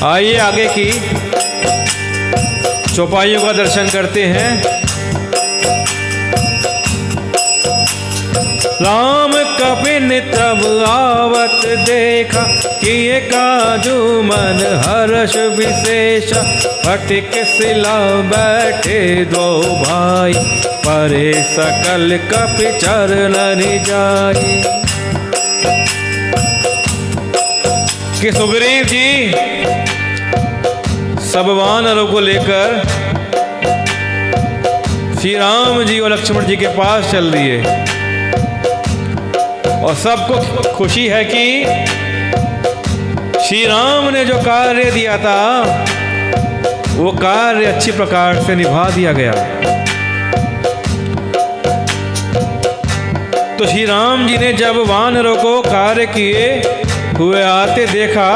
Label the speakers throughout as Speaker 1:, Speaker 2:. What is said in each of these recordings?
Speaker 1: आइए आगे की चौपाइयों का दर्शन करते हैं। राम कपिन तब आवत देखा, किए काजू मन हर्ष विशेष। फटिक शिला बैठे दो भाई, परे सकल कपि चरण जाई। कि सुग्रीव जी सब वानरों को लेकर श्री राम जी और लक्ष्मण जी के पास चल दिए, और सबको खुशी है कि श्री राम ने जो कार्य दिया था वो कार्य अच्छी प्रकार से निभा दिया गया। तो श्री राम जी ने जब वानरों को कार्य किए हुए आते देखा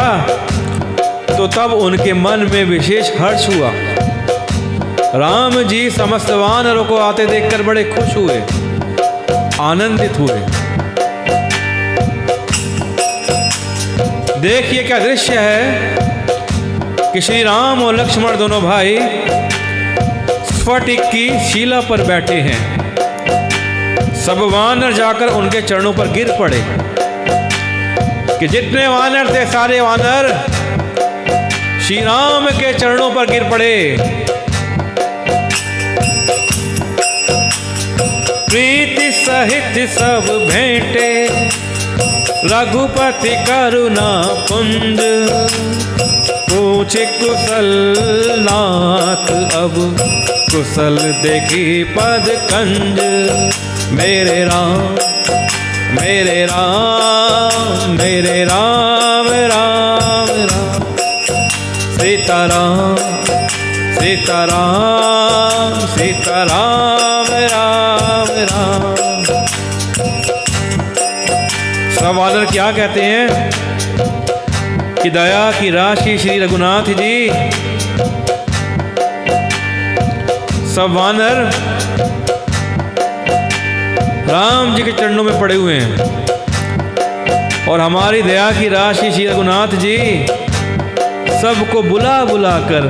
Speaker 1: तो तब उनके मन में विशेष हर्ष हुआ। राम जी समस्त वानरों को आते देखकर बड़े खुश हुए, आनंदित हुए। देखिए क्या दृश्य है कि श्री राम और लक्ष्मण दोनों भाई स्फटिक की शिला पर बैठे हैं। सब वानर जाकर उनके चरणों पर गिर पड़े कि जितने वानर थे सारे वानर श्री राम के चरणों पर गिर पड़े। प्रीति सहित सब भेंटे, रघुपति करुणा पुंज। पूछे कुशल नाथ अब, कुशल देखी पद कंज। मेरे राम मेरे राम मेरे राम राम राम। सीताराम सीताराम सीताराम राम राम। सब वानर क्या कहते हैं कि दया की राशि श्री रघुनाथ जी। सब वानर राम जी के चरणों में पड़े हुए हैं, और हमारी दया की राशि श्री रघुनाथ जी सबको बुला बुला कर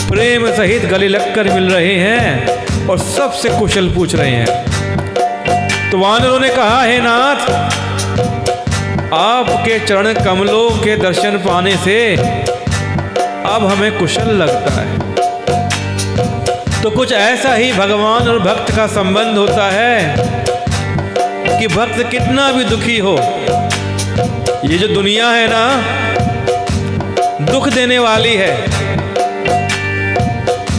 Speaker 1: प्रेम सहित गले लगकर मिल रहे हैं और सबसे कुशल पूछ रहे हैं। तो वानरों ने कहा, हे नाथ, आपके चरण कमलों के दर्शन पाने से अब हमें कुशल लगता है। तो कुछ ऐसा ही भगवान और भक्त का संबंध होता है कि भक्त कितना भी दुखी हो, ये जो दुनिया है ना दुख देने वाली है।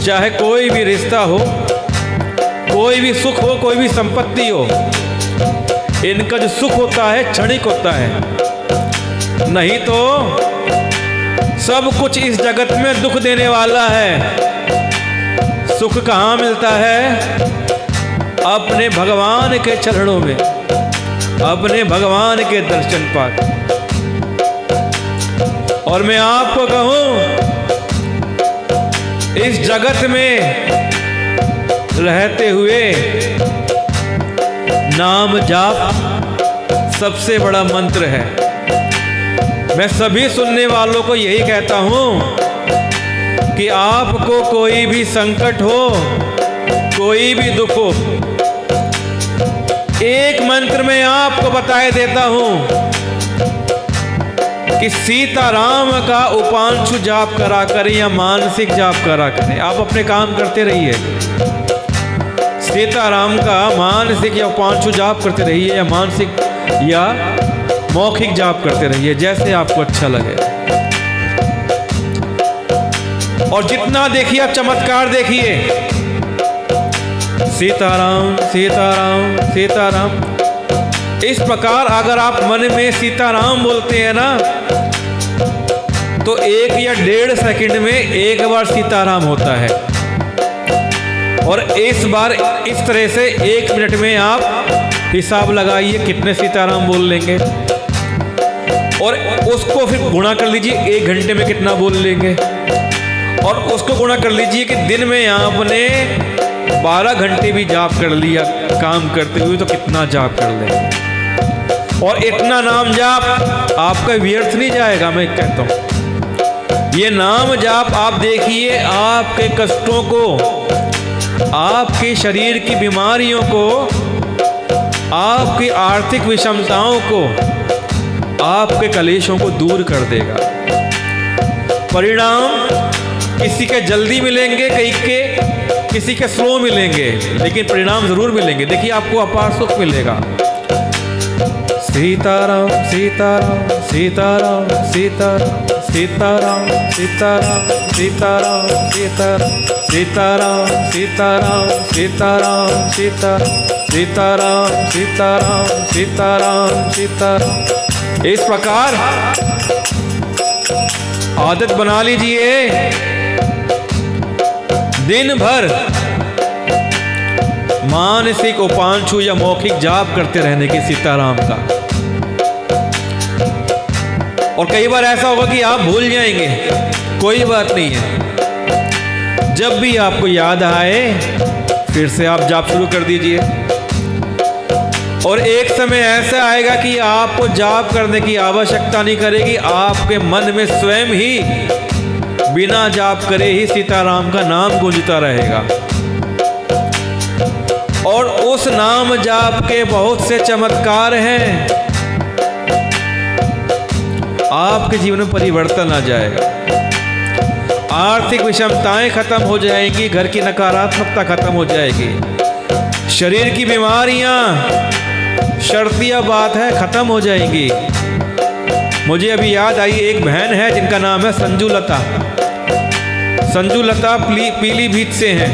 Speaker 1: चाहे कोई भी रिश्ता हो, कोई भी सुख हो, कोई भी संपत्ति हो, इनका जो सुख होता है क्षणिक होता है, नहीं तो सब कुछ इस जगत में दुख देने वाला है। सुख कहाँ मिलता है? अपने भगवान के चरणों में, अपने भगवान के दर्शन पाकर। और मैं आपको कहूं, इस जगत में रहते हुए नाम जाप सबसे बड़ा मंत्र है। मैं सभी सुनने वालों को यही कहता हूं कि आपको कोई भी संकट हो, कोई भी दुख हो, एक मंत्र में आपको बताए देता हूं कि सीताराम का उपांशु जाप करा करें या मानसिक जाप करा करें। आप अपने काम करते रहिए, सीताराम का मानसिक या उपांशु जाप करते रहिए, या मानसिक या मौखिक जाप करते रहिए, जैसे आपको अच्छा लगे। और जितना देखिए आप चमत्कार देखिए, सीताराम सीताराम सीताराम। इस प्रकार अगर आप मन में सीताराम बोलते हैं ना, तो 1 या 1.5 सेकंड में एक बार सीताराम होता है। और इस बार इस तरह से 1 मिनट में आप हिसाब लगाइए कितने सीताराम बोल लेंगे, और उसको फिर गुणा कर लीजिए 1 घंटे में कितना बोल लेंगे, और उसको गुणा कर लीजिए कि दिन में आपने 12 घंटे भी जाप कर लिया काम करते हुए, तो कितना जाप कर लेंगे। और इतना नाम जाप आपका व्यर्थ नहीं जाएगा। मैं कहता हूँ ये नाम जाप आप देखिए आपके कष्टों को, आपके शरीर की बीमारियों को, आपकी आर्थिक विषमताओं को, आपके कलेशों को दूर कर देगा। परिणाम किसी के जल्दी मिलेंगे, किसी के स्लो मिलेंगे, लेकिन परिणाम जरूर मिलेंगे। देखिए आपको अपार सुख मिलेगा। सीताराम सीताराम सीताराम सीताराम सीताराम सीताराम सीताराम सीताराम सीताराम सीताराम सीताराम सीताराम सीताराम सीताराम सीताराम। इस प्रकार आदत बना लीजिए, दिन भर मानसिक उपांशु या मौखिक जाप करते रहने की सीताराम का। और कई बार ऐसा होगा कि आप भूल जाएंगे, कोई बात नहीं है। जब भी आपको याद आए फिर से आप जाप शुरू कर दीजिए। और एक समय ऐसा आएगा कि आपको जाप करने की आवश्यकता नहीं करेगी, आपके मन में स्वयं ही बिना जाप करे ही सीताराम का नाम गूंजता रहेगा। और उस नाम जाप के बहुत से चमत्कार हैं, आपके जीवन में परिवर्तन आ जाएगा। आर्थिक विषमताएं खत्म हो जाएंगी, घर की नकारात्मकता खत्म हो जाएगी, शरीर की बीमारियां शर्तिया बात है खत्म हो जाएंगी। मुझे अभी याद आई, एक बहन है जिनका नाम है संजू लता। संजू लता पीलीभीत से हैं।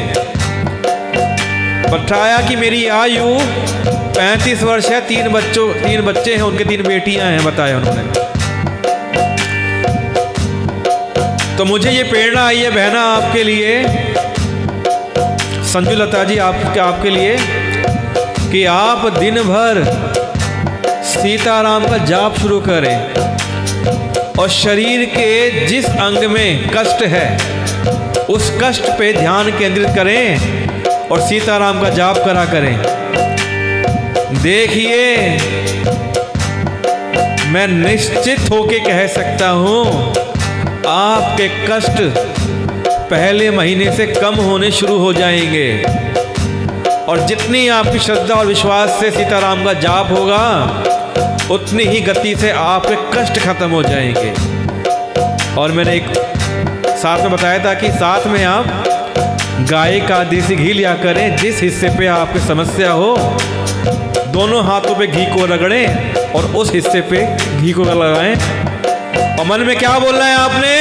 Speaker 1: बताया कि मेरी आयु 35 वर्ष है, 3 बच्चे हैं उनके, 3 बेटियां हैं बताया उन्होंने। तो मुझे ये प्रेरणा आई है बहना आपके लिए, संजू लता जी आपके लिए, कि आप दिन भर सीताराम का जाप शुरू करें और शरीर के जिस अंग में कष्ट है उस कष्ट पे ध्यान केंद्रित करें और सीताराम का जाप करा करें। देखिए मैं निश्चित होके कह सकता हूं आपके कष्ट पहले महीने से कम होने शुरू हो जाएंगे। और जितनी आपकी श्रद्धा और विश्वास से सीताराम का जाप होगा उतनी ही गति से आपके कष्ट खत्म हो जाएंगे। और मैंने एक साथ में बताया था कि साथ में आप गाय का देसी घी लिया करें। जिस हिस्से पे आपकी समस्या हो दोनों हाथों पे घी को रगड़ें और उस हिस्से पे घी को लगाएं और मन में क्या बोलना है आपने?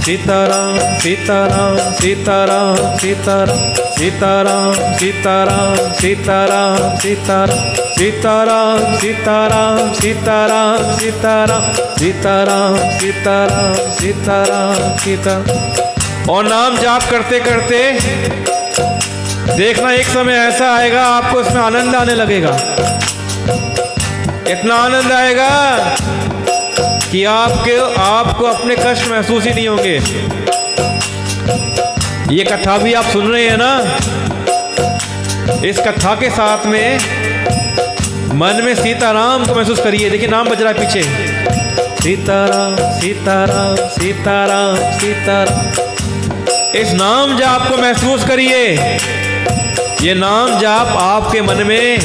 Speaker 1: सीताराम सीताराम सीताराम सीताराम सीताराम सीताराम सीताराम सीताराम सीताराम सीताराम सीताराम सीताराम सीताराम सीताराम सीताराम सीताराम। और नाम जाप करते करते देखना एक समय ऐसा आएगा आपको इसमें आनंद आने लगेगा। इतना आनंद आएगा कि आपको अपने कष्ट महसूस ही नहीं होंगे। ये कथा भी आप सुन रहे हैं ना, इस कथा के साथ में मन में सीताराम को महसूस करिए। देखिए नाम बज रहा है पीछे, सीताराम सीताराम सीताराम सीताराम। इस नाम जाप को महसूस करिए। ये नाम जाप आपके मन में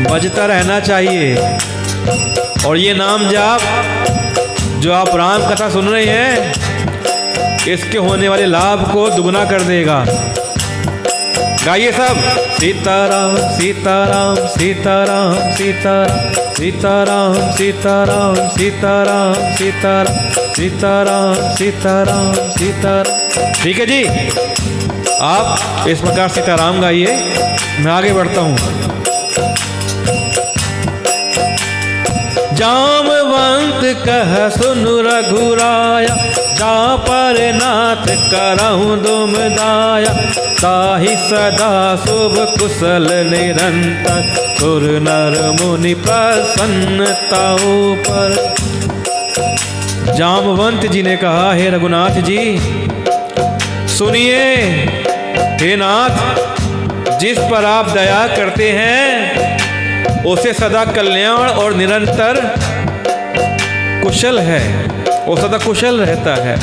Speaker 1: बजता रहना चाहिए। और ये नाम जाप जो आप राम कथा सुन रहे हैं इसके होने वाले लाभ को दुगना कर देगा। गाइए सब, सीताराम सीताराम सीताराम सीताराम सीताराम सीताराम सीताराम सीताराम सीताराम सीताराम सीताराम। ठीक है जी, आप इस प्रकार सीताराम गाइए। मैं आगे बढ़ता हूँ। जामवंत कह सुन रघुराया, जा पर नाथ करहु दुम दाया। ताहि सदा शुभ कुशल निरंतर, सुर नर मुनि प्रसन्नताओ पर। जामवंत जी ने कहा, हे रघुनाथ जी सुनिए, हे नाथ जिस पर आप दया करते हैं उसे सदा कल्याण और निरंतर कुशल है, वो सदा कुशल रहता है।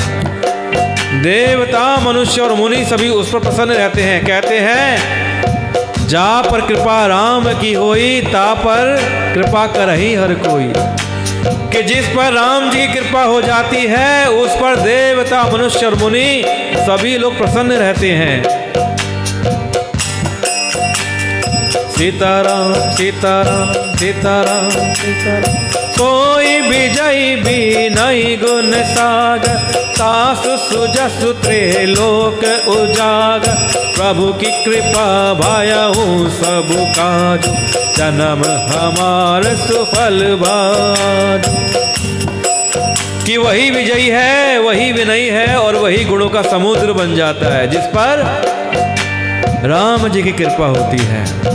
Speaker 1: देवता, मनुष्य और मुनि सभी उस पर प्रसन्न रहते हैं। कहते हैं जा पर कृपा राम की होई, ता पर कृपा करहि हर कोई। कि जिस पर राम जी की कृपा हो जाती है उस पर देवता, मनुष्य और मुनि सभी लोग प्रसन्न रहते हैं। सीताराम सीताराम सीताराम सीताराम। कोई विजय भी नहीं गुण सागर, सासु सुजसु त्रिलोक उजागर। प्रभु की कृपा भयहु सब काज, जन्म हमार सुफल भाज। कि वही विजयी है, वही विनयी है और वही गुणों का समुद्र बन जाता है जिस पर राम जी की कृपा होती है।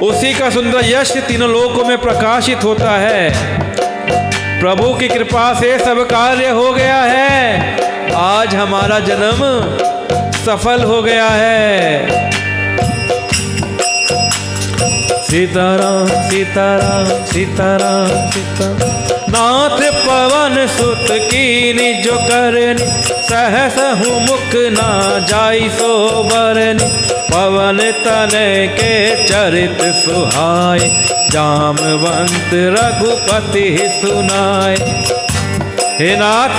Speaker 1: उसी का सुंदर यश तीनों लोकों में प्रकाशित होता है। प्रभु की कृपा से सब कार्य हो गया है। आज हमारा जन्म सफल हो गया है। सीताराम सीताराम सीताराम सीताराम। नाथ पवन सुत कीनि जो करनि, सहस मुख ना जाई सो बरनि। पवन तनय के चरित सुहाय, जामवंत रघुपति सुनाय। हे नाथ,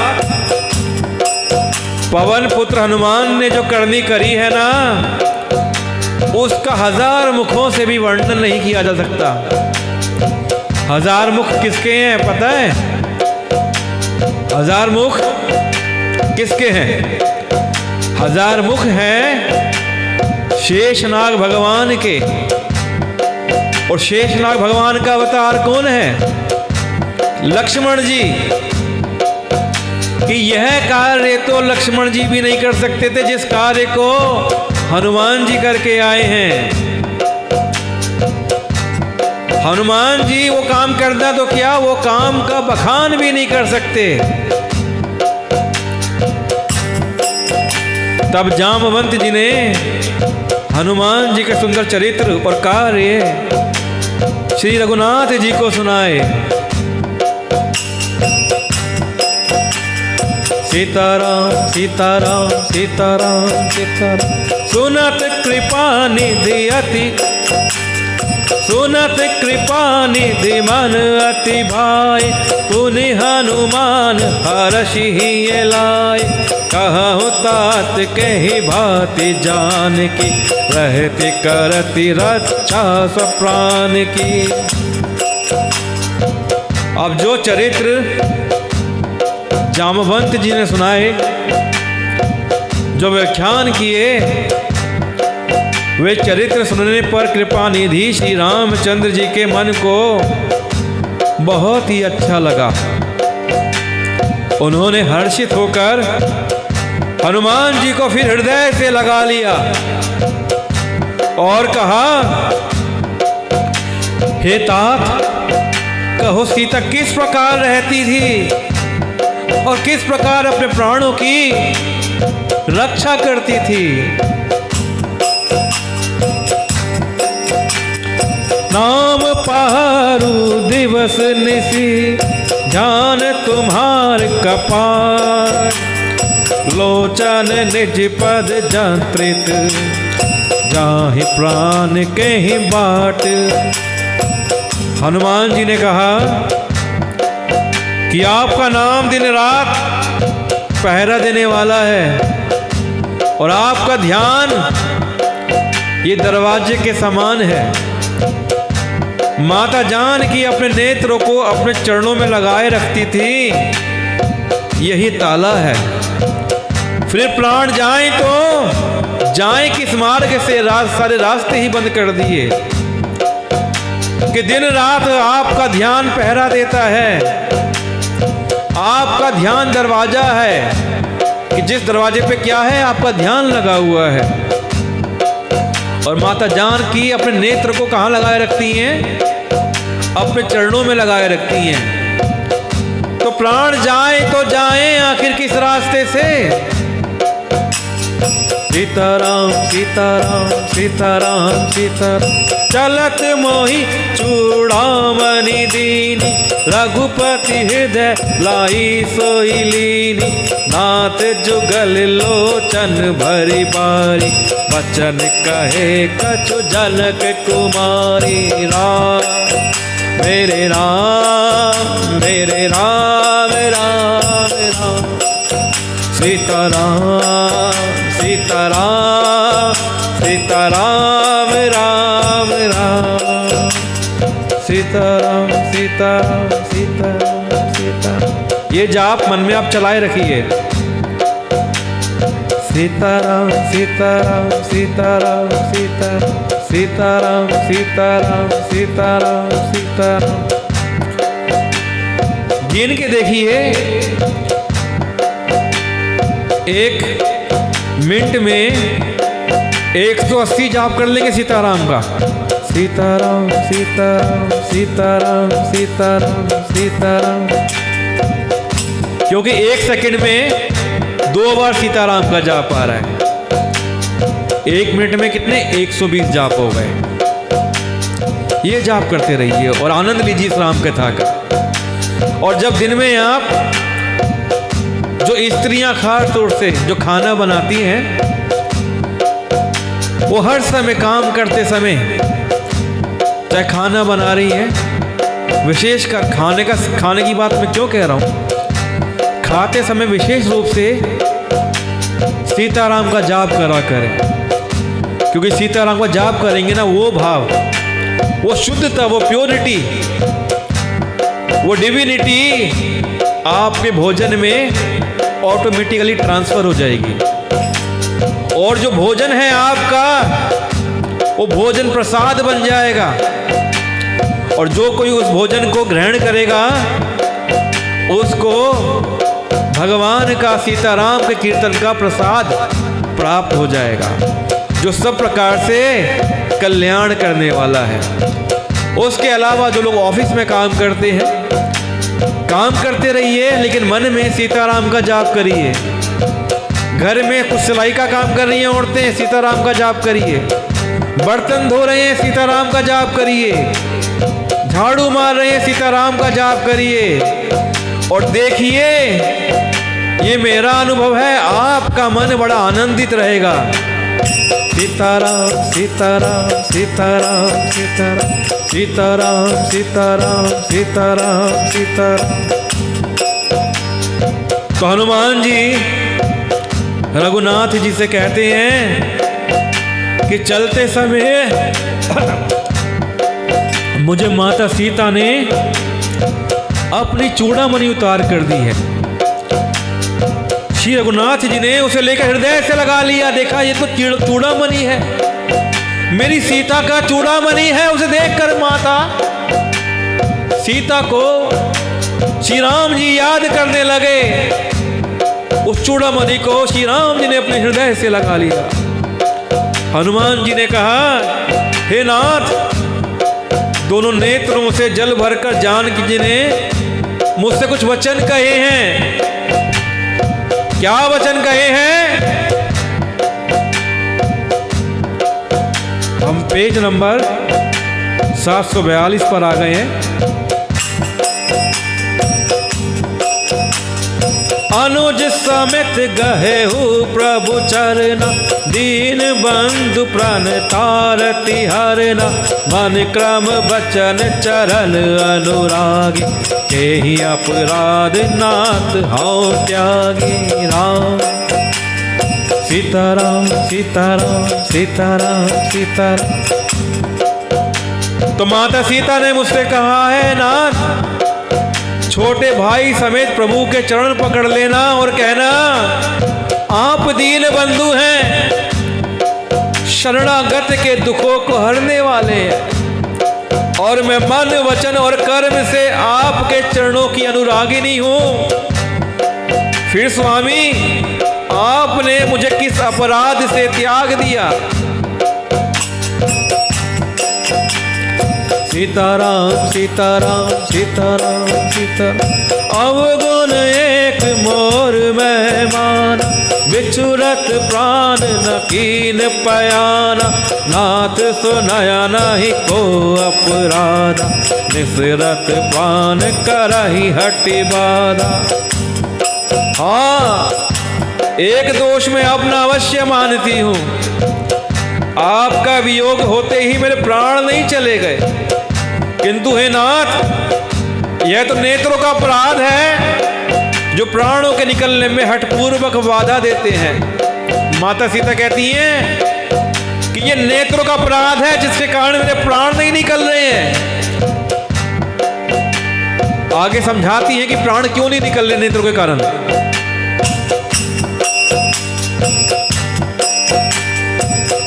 Speaker 1: पवन पुत्र हनुमान ने जो करनी करी है ना, उसका 1000 मुखों से भी वर्णन नहीं किया जा सकता। 1000 मुख किसके हैं पता है? 1000 मुख किसके हैं? 1000 मुख हैं शेषनाग भगवान के। और शेषनाग भगवान का अवतार कौन है? लक्ष्मण जी। कि यह कार्य तो लक्ष्मण जी भी नहीं कर सकते थे जिस कार्य को हनुमान जी करके आए हैं। हनुमान जी वो काम करना तो क्या, वो काम का बखान भी नहीं कर सकते। तब जामवंत जी ने हनुमान जी के सुंदर चरित्र और कार्य श्री रघुनाथ जी को सुनाए। सीताराम सीताराम सीताराम सीताराम। सुनत कृपा निधि अति, सुनत कृपा निधि मन अति भाई। पुनि हनुमान हर्षि लाय, कहु तात कहि भाति जान की। रहति करति रक्षा स्वप्राण की। अब जो चरित्र जामवंत जी ने सुनाए, जो व्याख्यान किए, वे चरित्र सुनने पर कृपा निधि श्री रामचंद्र जी के मन को बहुत ही अच्छा लगा। उन्होंने हर्षित होकर हनुमान जी को फिर हृदय से लगा लिया और कहा, हे तात, कहो सीता किस प्रकार रहती थी और किस प्रकार अपने प्राणों की रक्षा करती थी। नाम पहारू दिवस निसी, ध्यान तुम्हार कपार। लोचन निज पद जंत्रित, जाहि प्राण के ही बाट। हनुमान जी ने कहा कि आपका नाम दिन रात पहरा देने वाला है और आपका ध्यान ये दरवाजे के समान है। माता जानकी अपने नेत्रों को अपने चरणों में लगाए रखती थी, यही ताला है। फिर प्राण जाएं तो जाएं किस मार्ग से? सारे रास्ते ही बंद कर दिए कि दिन रात आपका ध्यान पहरा देता है। आपका ध्यान दरवाजा है कि जिस दरवाजे पे क्या है, आपका ध्यान लगा हुआ है। और माता जानकी अपने नेत्र को कहाँ लगाए रखती हैं? अपने चरणों में लगाए रखती हैं। तो प्राण जाए तो जाएं आखिर किस रास्ते से? सीताराम सीताराम सीताराम सीताराम। चलत मोहि चूड़ामणि दीनी, रघुपति हृदय लाई सोई लीनी। नाथ जुगल लोचन भरी बारी, वचन कहे कछु जनक कुमारी। राम मेरे राम मेरे राम राम राम। सीताराम सीताराम सीताराम राम राम। सीताराम सीताराम सीताराम सीताराम। ये जाप मन में आप चलाए रखिए। सीताराम सीताराम सीताराम सीताराम सीताराम सीताराम सीताराम सीताराम। गिन के देखिए, 1 मिनट में 180 जाप कर लेंगे सीताराम का। सीताराम सीताराम सीताराम सीताराम सीताराम। क्योंकि 1 सेकंड में 2 बार सीताराम का जाप आ रहा है। 1 मिनट में कितने 120 जाप हो गए। ये जाप करते रहिए और आनंद लीजिए इस राम कथा का। और जब दिन में आप, जो स्त्रियां खास तौर से जो खाना बनाती हैं, वो हर समय काम करते समय, चाहे खाना बना रही हैं, विशेषकर खाने की बात मैं क्यों कह रहा हूं, खाते समय विशेष रूप से सीताराम का जाप करा करें। क्योंकि सीताराम का जाप करेंगे ना, वो भाव, वो शुद्धता, वो प्योरिटी, वो डिविनिटी आपके भोजन में ऑटोमेटिकली ट्रांसफर हो जाएगी। और जो भोजन है आपका, वो भोजन प्रसाद बन जाएगा। और जो कोई उस भोजन को ग्रहण करेगा, उसको भगवान का, सीताराम के कीर्तन का प्रसाद प्राप्त हो जाएगा, जो सब प्रकार से कल्याण करने वाला है। उसके अलावा जो लोग ऑफिस में काम करते हैं, काम करते रहिए, लेकिन मन में सीताराम का जाप करिए। घर में कुछ सिलाई का काम कर रही हैं औरतें, सीताराम का जाप करिए। बर्तन धो रहे हैं, सीताराम का जाप करिए। झाड़ू मार रहे हैं, सीताराम का जाप करिए। और देखिए, ये मेरा अनुभव है, आपका मन बड़ा आनंदित रहेगा। सीताराम सीताराम सीताराम सीताराम सीताराम सीताराम सीताराम सीताराम। तो हनुमान जी रघुनाथ जी से कहते हैं कि चलते समय मुझे माता सीता ने अपनी चूड़ामणि उतार कर दी है। श्री रघुनाथ जी ने उसे लेकर हृदय से लगा लिया। देखा, ये तो चूड़ामणि है, मेरी सीता का चूड़ामणि है। उसे देखकर माता सीता को श्री राम जी याद करने लगे। उस चूड़ामणि को श्री राम जी ने अपने हृदय से लगा लिया। हनुमान जी ने कहा, हे नाथ, दोनों नेत्रों से जल भरकर जानकी जी ने मुझसे कुछ वचन कहे हैं। क्या वचन कहे हैं? हम पेज नंबर 742 पर आ गए हैं। अनुज समेत गहे हो प्रभु चरना, दीन बंधु प्राण तारति हरना। मन क्रम बचन चरण अनुरागी, केहि अपराध नाथ हौ त्यागी। राम सीताराम सीताराम सीताराम सीताराम। तो माता सीता ने मुझसे कहा है, नाथ, छोटे भाई समेत प्रभु के चरण पकड़ लेना और कहना, आप दीन बंधु हैं, शरणागत के दुखों को हरने वाले हैं, और मैं मन वचन और कर्म से आपके चरणों की अनुरागिनी हूं। फिर स्वामी, आपने मुझे किस अपराध से त्याग दिया? सीताराम सीताराम सीताराम सीताराम। अवगुण एक मोर मेहमान, बिछुरत प्राण न कीन पयाना, नाथ सुनाया नहीं को अपराधा, निसरत प्राण करही हटि बाधा। हाँ, एक दोष मैं अपना अवश्य मानती हूँ, आपका वियोग होते ही मेरे प्राण नहीं चले गए, किंतु हे नाथ, यह तो नेत्रों का अपराध है जो प्राणों के निकलने में हठपूर्वक बाधा देते हैं। माता सीता कहती हैं कि यह नेत्रों का अपराध है जिसके कारण मेरे प्राण नहीं निकल रहे हैं। आगे समझाती हैं कि प्राण क्यों नहीं निकल रहे नेत्रों के कारण।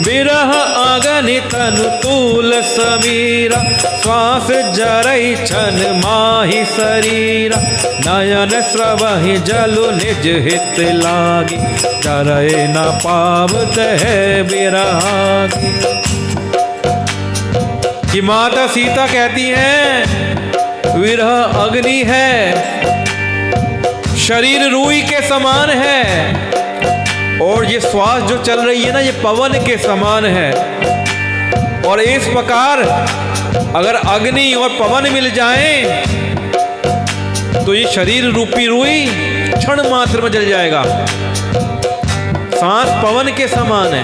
Speaker 1: विरह अगनि तनु तूल समीरा, श्वास जरई छन माही शरीरा, नयन स्रवहि जलु निज हित लागी, जरए न पावत है विरहागी। कि माता सीता कहती हैं विरह अग्नि है, शरीर रूई के समान है, और ये श्वास जो चल रही है ना, ये पवन के समान है। और इस प्रकार अगर अग्नि और पवन मिल जाएं तो ये शरीर रूपी रुई क्षण मात्र में जल जाएगा। सांस पवन के समान है,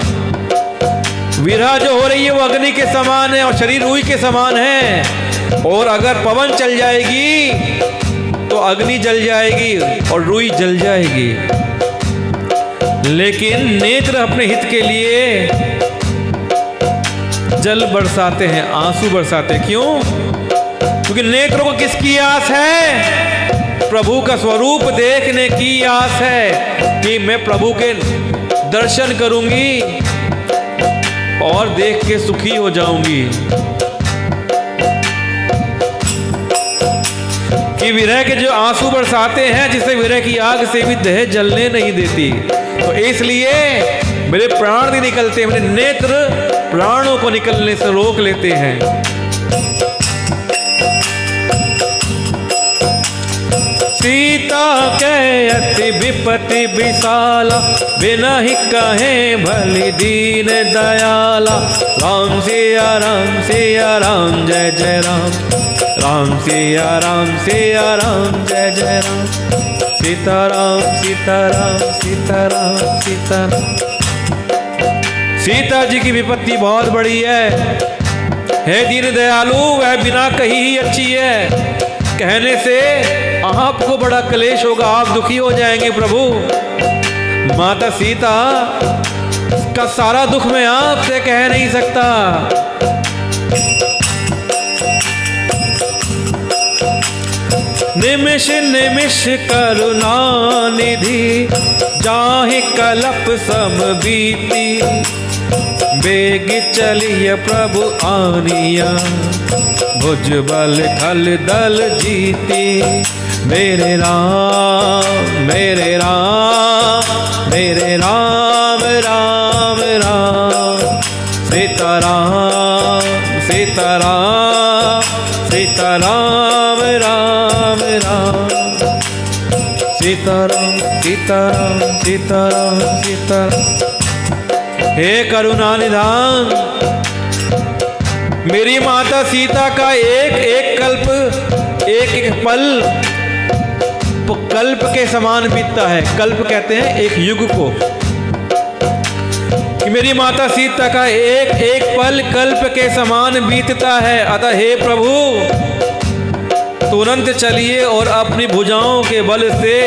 Speaker 1: विरह जो हो रही है वो अग्नि के समान है और शरीर रुई के समान है। और अगर पवन चल जाएगी तो अग्नि जल जाएगी और रुई जल जाएगी। लेकिन नेत्र अपने हित के लिए जल बरसाते हैं, आंसू बरसाते हैं। क्यों? क्योंकि नेत्रों को किसकी आस है? प्रभु का स्वरूप देखने की आस है कि मैं प्रभु के दर्शन करूंगी और देख के सुखी हो जाऊंगी। कि विरह के जो आंसू बरसाते हैं, जिसे विरह की आग से भी देह जलने नहीं देती, तो इसलिए मेरे प्राण नहीं निकलते, मेरे नेत्र प्राणों को निकलने से रोक लेते हैं। सीता के अति विपत्ति विशाला, बिना ही कहे भली दीन दयाला, राम सिया राम सिया राम जय जय राम, राम सिया राम सिया राम जय जय राम, सीताराम सीताराम सीताराम सीताराम। सीता जी की विपत्ति बहुत बड़ी है दीन दयालु, वह बिना कही ही अच्छी है। कहने से आपको बड़ा क्लेश होगा, आप दुखी हो जाएंगे प्रभु। माता सीता का सारा दुख मैं आपसे कह नहीं सकता। निमिष निमिष करुणा निधि, जाहि कलप सम बीती, बेग चलिए प्रभु आनिया, भुज बल खल दल जीती। मेरे राम मेरे राम मेरे राम राम राम, सीताराम सीताराम सीताराम राम राम, सीताराम सीताराम सीताराम सीताराम। हे करुणा निधान, मेरी माता सीता का एक एक कल्प, एक एक पल कल्प के समान बीतता है। कल्प कहते हैं एक युग को, कि मेरी माता सीता का एक एक पल कल्प के समान बीतता है। अतः हे प्रभु, तुरंत चलिए और अपनी भुजाओं के बल से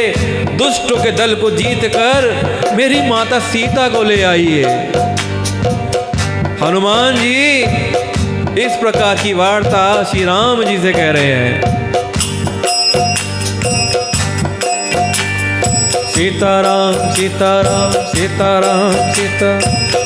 Speaker 1: दुष्टों के दल को जीत कर मेरी माता सीता को ले आइए। हनुमान जी इस प्रकार की वार्ता श्री राम जी से कह रहे हैं। सीताराम सीताराम सीताराम सीता,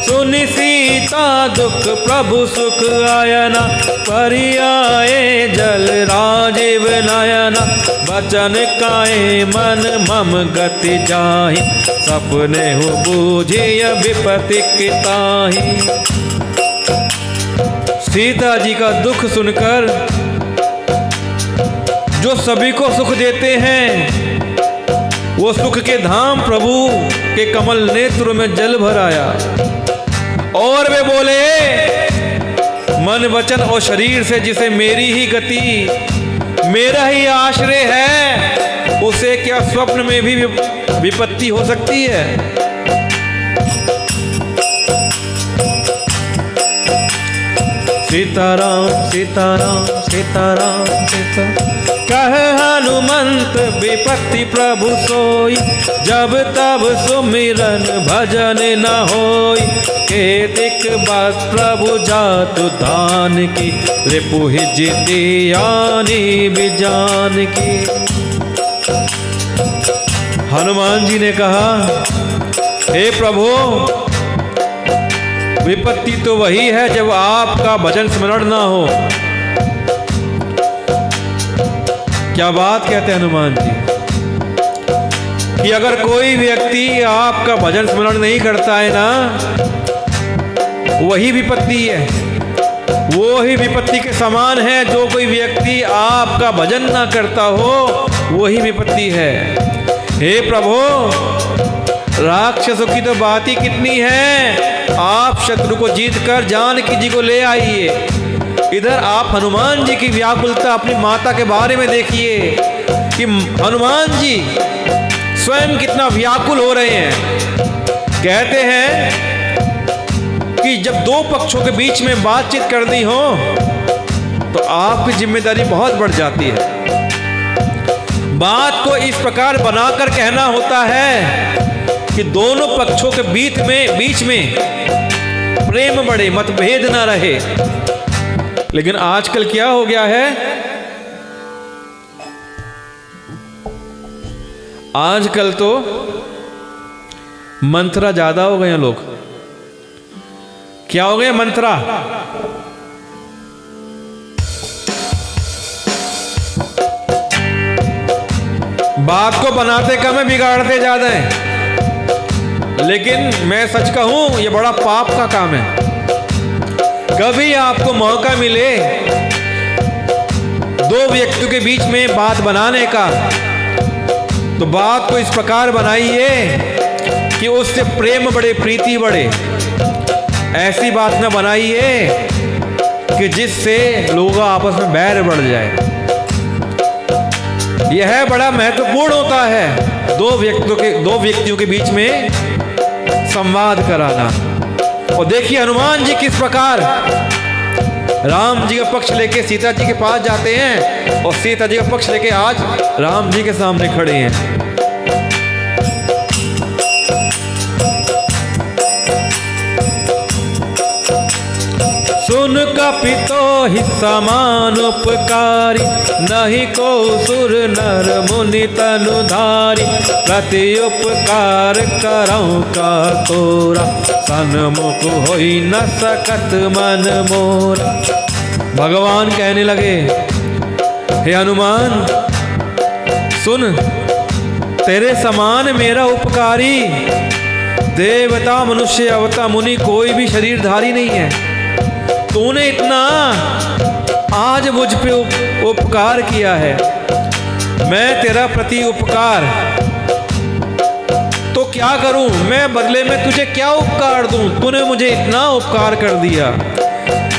Speaker 1: सुनि सीता दुख प्रभु सुख आयना, परियाए जल राजीव नयना, बचन काए मन मम गति जाहि, सपने हो बूझिय विपत्ति किताहि। सीता जी का दुख सुनकर, जो सभी को सुख देते हैं, वो सुख के धाम प्रभु के कमल नेत्र में जल भर आया। और वे बोले, मन वचन और शरीर से जिसे मेरी ही गति, मेरा ही आश्रय है, उसे क्या स्वप्न में भी विपत्ति हो सकती है? सीताराम सीताराम सीताराम सीताराम। कह हनुमंत विपत्ति प्रभु सोई, जब तब सुमिरन भजन न होई। केतिक बात प्रभु जातु दान की, रिपुहि जिति आनी बिजान की। हनुमान जी ने कहा, हे प्रभु, विपत्ति तो वही है जब आपका भजन स्मरण ना हो। क्या बात कहते हैं हनुमान जी कि अगर कोई व्यक्ति आपका भजन स्मरण नहीं करता है ना, वही विपत्ति है, वो ही विपत्ति के समान है। जो कोई व्यक्ति आपका भजन ना करता हो, वही विपत्ति है। हे प्रभु, राक्षसों की तो बात ही कितनी है। आप शत्रु को जीतकर जानकी जी को ले आइए। इधर आप हनुमान जी की व्याकुलता अपनी माता के बारे में देखिए कि हनुमान जी स्वयं कितना व्याकुल हो रहे हैं। कहते हैं कि जब दो पक्षों के बीच में बातचीत करनी हो तो आपकी जिम्मेदारी बहुत बढ़ जाती है। बात को इस प्रकार बनाकर कहना होता है कि दोनों पक्षों के बीच में प्रेम बढ़े, मतभेद ना रहे। लेकिन आजकल क्या हो गया है, आजकल तो मंत्रा ज्यादा हो गए हैं लोग। क्या हो गए मंत्रा? बात को बनाते कम है, बिगाड़ते ज्यादा है। लेकिन मैं सच कहूं, यह बड़ा पाप का काम है। कभी आपको मौका मिले दो व्यक्तियों के बीच में बात बनाने का, तो बात को इस प्रकार बनाइए कि उससे प्रेम बढ़े, प्रीति बढ़े। ऐसी बात न बनाइए कि जिससे लोग आपस में बैर बढ़ जाए। यह बड़ा महत्वपूर्ण होता है, दो व्यक्तियों के बीच में संवाद कराना। और देखिए हनुमान जी किस प्रकार राम जी का पक्ष लेके सीता जी के पास जाते हैं और सीता जी का पक्ष लेके आज राम जी के सामने खड़े हैं। सुन कपितो ही समान उपकारी, नहीं को सुर नर मुनि तनुधारी। प्रति उपकार करऊं का तोरा, सन्मुख होई न सकत मन मोरा। भगवान कहने लगे, हे हनुमान सुन, तेरे समान मेरा उपकारी देवता मनुष्य अवता मुनि कोई भी शरीरधारी नहीं है। तूने इतना आज मुझ पे उपकार किया है, मैं तेरा प्रति उपकार तो क्या करूं, मैं बदले में तुझे क्या उपकार दूं? तूने मुझे इतना उपकार कर दिया,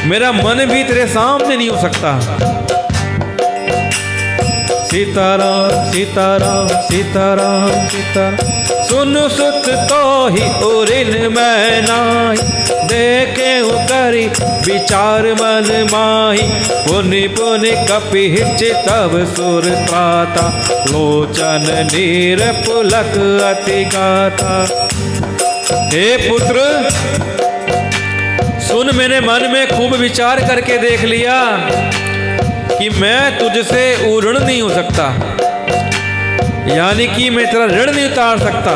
Speaker 1: मेरा मन भी तेरे सामने नहीं हो सकता। सीताराम सीताराम सीताराम सीताराम। सुन सुत तो ही उरिन मैं नाही, देखे करी विचार मन माही। पुनि पुनि कपिहिच तब सुर त्राता, लोचन नीर पुलक अति गाथा। हे पुत्र सुन, मैंने मन में खूब विचार करके देख लिया कि मैं तुझसे ऋण नहीं हो सकता, यानी कि मैं तेरा ऋण नहीं उतार सकता।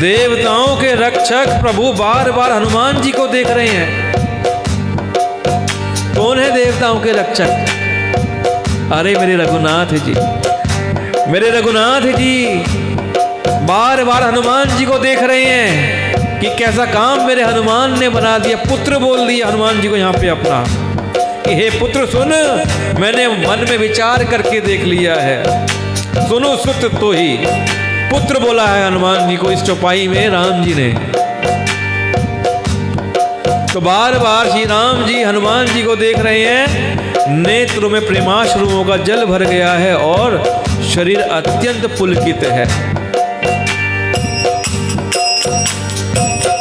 Speaker 1: देवताओं के रक्षक प्रभु बार बार हनुमान जी को देख रहे हैं। कौन है देवताओं के रक्षक? अरे मेरे रघुनाथ जी, मेरे रघुनाथ जी बार बार हनुमान जी को देख रहे हैं कि कैसा काम मेरे हनुमान ने बना दिया। पुत्र बोल दिया हनुमान जी को यहाँ पे अपना कि हे पुत्र सुन, मैंने मन में विचार करके देख लिया है सुनो सुत तो ही, पुत्र बोला है हनुमान जी को इस चौपाई में राम जी ने। तो बार बार श्री राम जी हनुमान जी को देख रहे हैं, नेत्रों में प्रेमाश्रुओं का जल भर गया है और शरीर अत्यंत पुलकित है।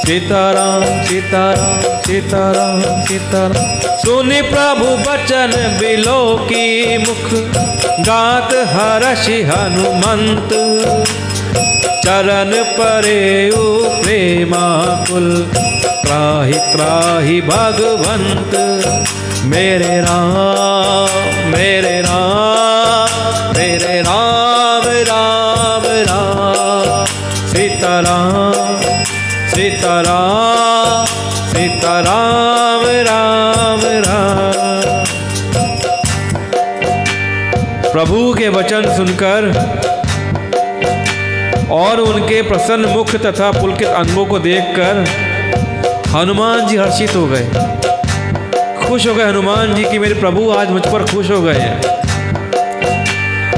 Speaker 1: सीताराम सीताराम सीताराम सीताराम, सुनि प्रभु बचन बिलो की मुख, गात हर्षि हनुमंत, चरण परेउ प्रेमाकुल, त्राहि त्राहि भगवंत, मेरे राम मेरे राम मेरे राम राम राम, सीताराम सीताराम सीताराम राम राम। प्रभु के वचन सुनकर और उनके प्रसन्न मुख तथा पुलकित अंगों को देखकर हनुमान जी हर्षित हो गए, खुश हो गए हनुमान जी कि मेरे प्रभु आज मुझ पर खुश हो गए हैं।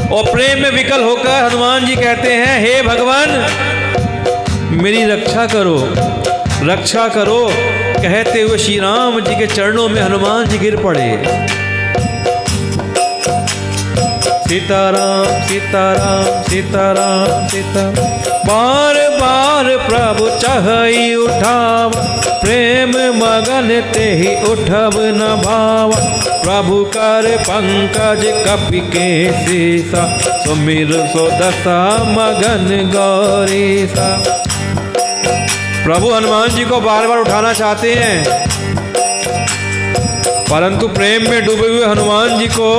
Speaker 1: और प्रेम में विकल होकर हनुमान जी कहते हैं, हे भगवान मेरी रक्षा करो रक्षा करो, कहते हुए श्री राम जी के चरणों में हनुमान जी गिर पड़े। सीताराम सीताराम सीताराम सीताराम, बार बार प्रभु चाहि उठाव, प्रेम मगन तेहि उठब न भाव, प्रभु कर पंकज कपि के सीसा, सुमिर सो दशा मगन गौरीसा। प्रभु हनुमान जी को बार बार उठाना चाहते हैं, परंतु प्रेम में डूबे हुए हनुमान जी को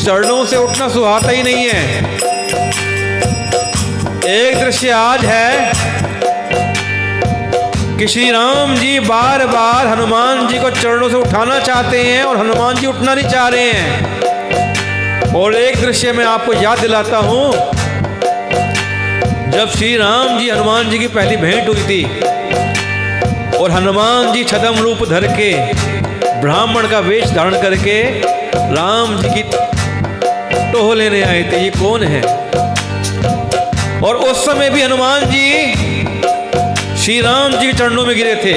Speaker 1: चरणों से उठना सुहाता ही नहीं है। एक दृश्य आज है कि श्री राम जी बार बार हनुमान जी को चरणों से उठाना चाहते हैं और हनुमान जी उठना नहीं चाह रहे हैं। और एक दृश्य मैं आपको याद दिलाता हूं, जब श्री राम जी हनुमान जी की पहली भेंट हुई थी और हनुमान जी छद्म रूप धर के ब्राह्मण का वेश धारण करके राम जी की टोह लेने आए थे, ये कौन है। और उस समय भी हनुमान जी श्री राम जी के चरणों में गिरे थे,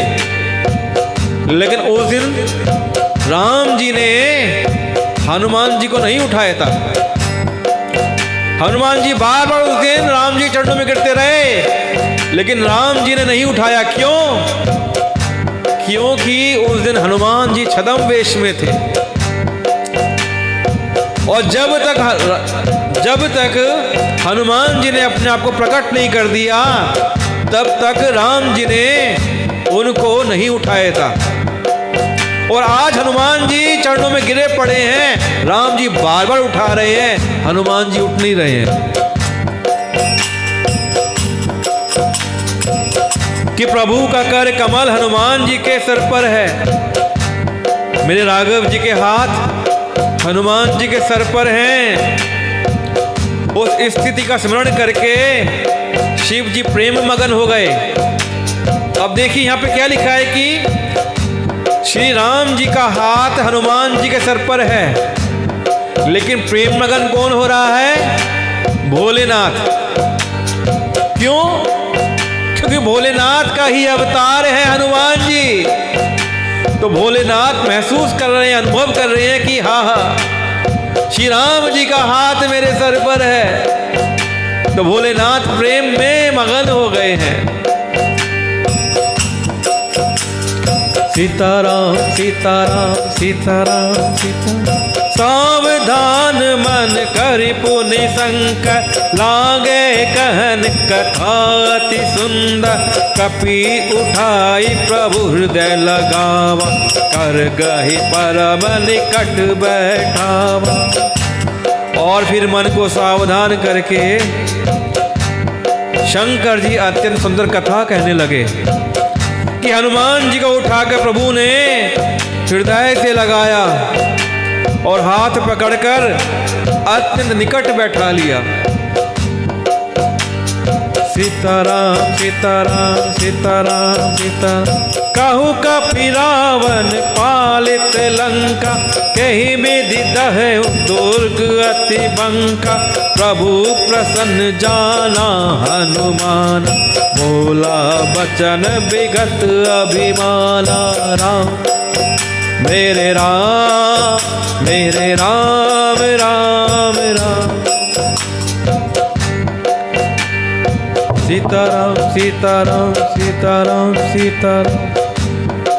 Speaker 1: लेकिन उस दिन राम जी ने हनुमान जी को नहीं उठाया था। हनुमान जी बार बार उस दिन राम जी के चरणों में गिरते रहे, लेकिन राम जी ने नहीं उठाया। क्यों? क्योंकि उस दिन हनुमान जी छद्म वेश में थे और जब तक हनुमान जी ने अपने आप को प्रकट नहीं कर दिया, तब तक राम जी ने उनको नहीं उठाया था। और आज हनुमान जी चरणों में गिरे पड़े हैं, राम जी बार बार उठा रहे हैं, हनुमान जी उठ नहीं रहे हैं। कि प्रभु का कर कमल हनुमान जी के सर पर है, मेरे राघव जी के हाथ हनुमान जी के सर पर हैं। उस स्थिति का स्मरण करके शिव जी प्रेम मगन हो गए। अब देखिए यहाँ पे क्या लिखा है कि श्री राम जी का हाथ हनुमान जी के सर पर है, लेकिन प्रेम मगन कौन हो रहा है? भोलेनाथ। क्यों? क्योंकि भोलेनाथ का ही अवतार है हनुमान जी। तो भोलेनाथ महसूस कर रहे हैं, अनुभव कर रहे हैं कि हाँ श्री राम जी का हाथ मेरे सर पर है। तो भोलेनाथ प्रेम में मगन हो गए हैं। सीताराम सीताराम सीताराम सीताराम, सावधान मन करि पुनि संकर, लागे कहन कथा अति सुंदर, कपि उठाई प्रभु हृदय लगावा, कर गहि परम निकट बैठावा। और फिर मन को सावधान करके शंकर जी अत्यंत सुंदर कथा कहने लगे कि हनुमान जी को उठाकर प्रभु ने हृदय से लगाया और हाथ पकड़कर अत्यंत निकट बैठा लिया। सीताराम सीताराम सीताराम सीताराम। कहु कपि रावण पालित लंका, कहीं विधि दहु दुर्ग अति बंका। प्रभु प्रसन्न जाना हनुमान, बोला बचन विगत अभिमाना। राम मेरे राम मेरे राम राम राम। सीताराम सीताराम सीताराम सीताराम।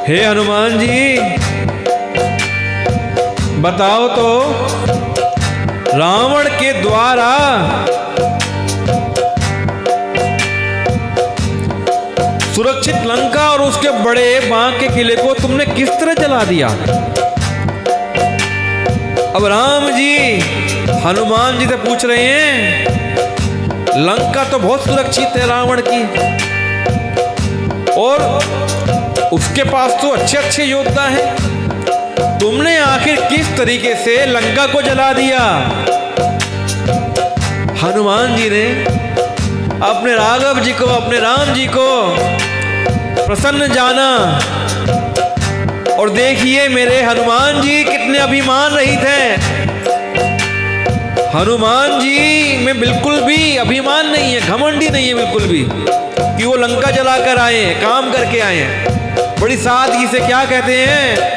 Speaker 1: हे हनुमान जी, बताओ तो रावण के द्वारा सुरक्षित लंका और उसके बड़े बांक के किले को तुमने किस तरह जला दिया। अब राम जी हनुमान जी से पूछ रहे हैं, लंका तो बहुत सुरक्षित है रावण की, और उसके पास तो अच्छे अच्छे योद्धा हैं, तुमने आखिर किस तरीके से लंका को जला दिया। हनुमान जी ने अपने राघव जी को, अपने राम जी को प्रसन्न जाना, और देखिए मेरे हनुमान जी कितने अभिमान रहित हैं। हनुमान जी में बिल्कुल भी अभिमान नहीं है, घमंडी नहीं है बिल्कुल भी, कि वो लंका जलाकर आए हैं, काम करके आए हैं। बड़ी सादगी से क्या कहते हैं,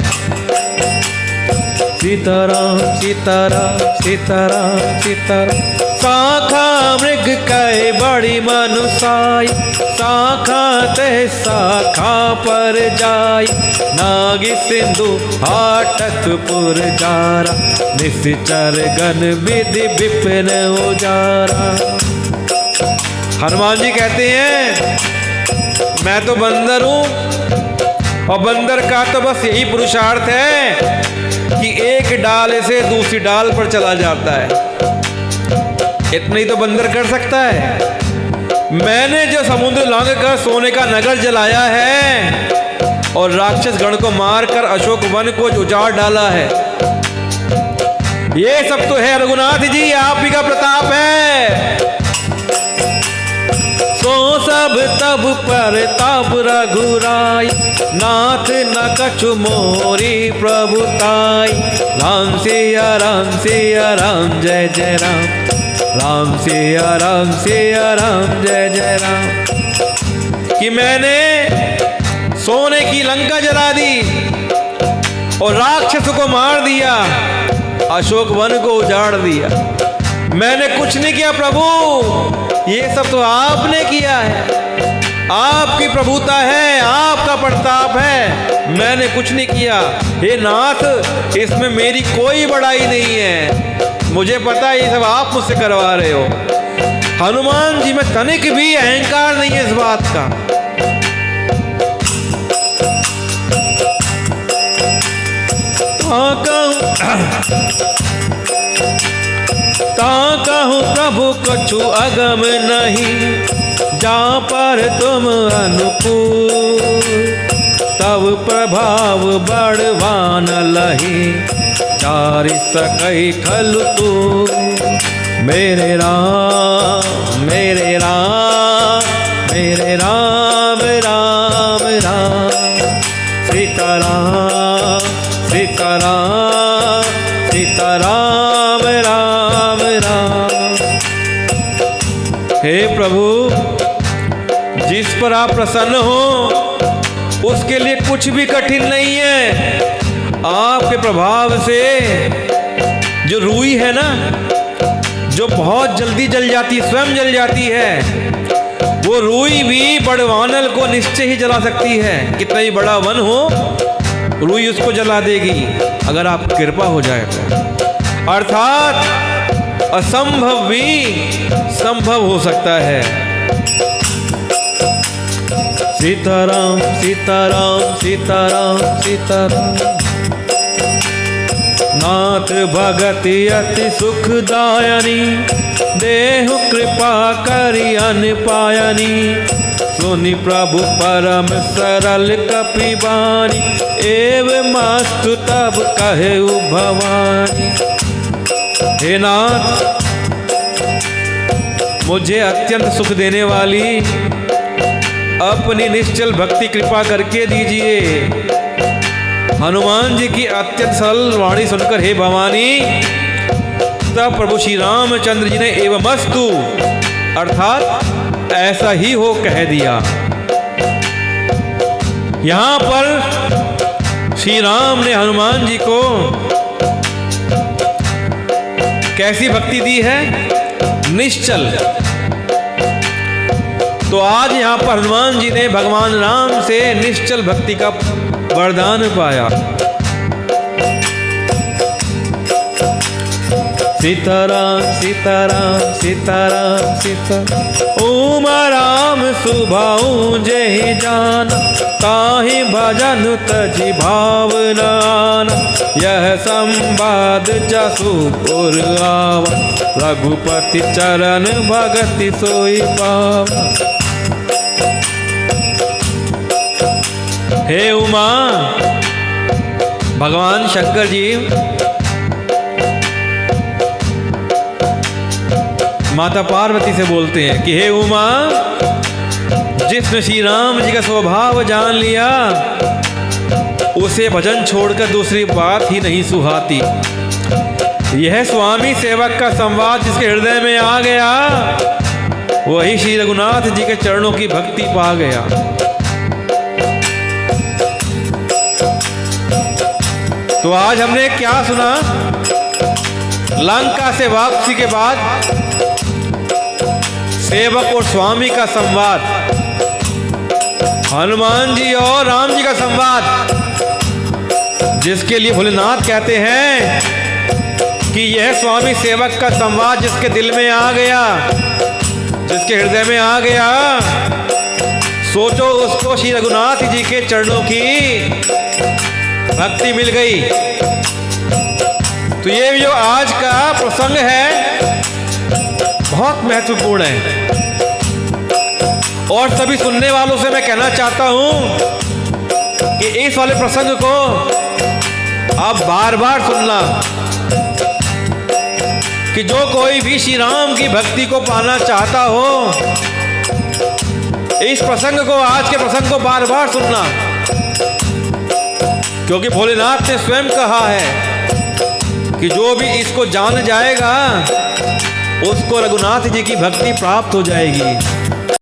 Speaker 1: सीताराम सीताराम सीताराम सीताराम। शाखा मृग कहे बड़ी मनुसाई, शाखा तह शाखा पर जाई। नागी सिंधु हाटक पुर जारा, निश्चर गण विधि विपिन उजारा। हनुमान जी कहते हैं, मैं तो बंदर हूं, और बंदर का तो बस यही पुरुषार्थ है कि एक डाल से दूसरी डाल पर चला जाता है। इतना ही तो बंदर कर सकता है। मैंने जो समुद्र लांघ कर सोने का नगर जलाया है, और राक्षस गण को मारकर अशोक वन को उजाड़ डाला है, ये सब तो है रघुनाथ जी आप ही का प्रताप है। सो सब तब पर ताप रघुराई, नाथ न कछु मोरी प्रभुताई। राम सिया राम सिया राम जय जय राम, राम सिया राम सिया राम जय जय राम। कि मैंने सोने की लंका जला दी और राक्षस को मार दिया, अशोक वन को उजाड़ दिया। मैंने कुछ नहीं किया प्रभु, ये सब तो आपने किया है, आपकी प्रभुता है, आपका प्रताप है, मैंने कुछ नहीं किया। हे नाथ, इसमें मेरी कोई बड़ाई नहीं है, मुझे पता है ये सब आप मुझसे करवा रहे हो। हनुमान जी में तनिक भी अहंकार नहीं है इस बात का। कहूँ प्रभु कछु अगम नहीं, जा पर तुम अनुकूल। तब प्रभाव बड़वान लही, चारि सकई खल तू। मेरे राम मेरे राम मेरे राम राम राम। सीताराम सीताराम सीताराम राम राम। हे प्रभु, जिस पर आप प्रसन्न हो उसके लिए कुछ भी कठिन नहीं है। आपके प्रभाव से जो रूई है ना, जो बहुत जल्दी जल जाती, स्वयं जल जाती है, वो रूई भी बड़वानल को निश्चय ही जला सकती है। कितना ही बड़ा वन हो, रूई उसको जला देगी अगर आप कृपा हो जाए तो। अर्थात असंभव भी संभव हो सकता है। सीताराम सीताराम सीताराम सीताराम। नाथ भगति अति सुखदायनी, देहु कृपा करि अन पायनी। सुनि प्रभु परम सरल कपिबानी, एव मस्तु तब कहेउ भवानी। हे नाथ, मुझे अत्यंत सुख देने वाली अपनी निश्चल भक्ति कृपा करके दीजिए। हनुमान जी की अत्यंत सरल वाणी सुनकर हे भवानी, तब प्रभु श्री रामचंद्र जी ने एवमस्तु अर्थात ऐसा ही हो कह दिया। यहां पर श्री राम ने हनुमान जी को कैसी भक्ति दी है? निश्चल। तो आज यहां पर हनुमान जी ने भगवान राम से निश्चल भक्ति का वरदान पाया। सीताराम सीताराम सीताराम सीता ओम राम सुभाऊ जय जान, ताहि भजन तजि भावनान। यह संवाद जसु पुर आवा, रघुपति चरण भगति सोई पावा। हे उमा, भगवान शंकर जी माता पार्वती से बोलते हैं कि हे उमा, जिसने श्री राम जी का स्वभाव जान लिया उसे भजन छोड़कर दूसरी बात ही नहीं सुहाती। यह स्वामी सेवक का संवाद जिसके हृदय में आ गया, वही श्री रघुनाथ जी के चरणों की भक्ति पा गया। तो आज हमने क्या सुना? लंका से वापसी के बाद सेवक और स्वामी का संवाद, हनुमान जी और राम जी का संवाद, जिसके लिए भोलेनाथ कहते हैं कि यह स्वामी सेवक का संवाद जिसके दिल में आ गया, जिसके हृदय में आ गया, सोचो उसको श्री रघुनाथ जी के चरणों की भक्ति मिल गई। तो ये जो आज का प्रसंग है बहुत महत्वपूर्ण है, और सभी सुनने वालों से मैं कहना चाहता हूं कि इस वाले प्रसंग को आप बार बार सुनना, कि जो कोई भी श्री राम की भक्ति को पाना चाहता हो, इस प्रसंग को, आज के प्रसंग को बार बार सुनना, क्योंकि भोलेनाथ ने स्वयं कहा है कि जो भी इसको जान जाएगा उसको रघुनाथ जी की भक्ति प्राप्त हो जाएगी।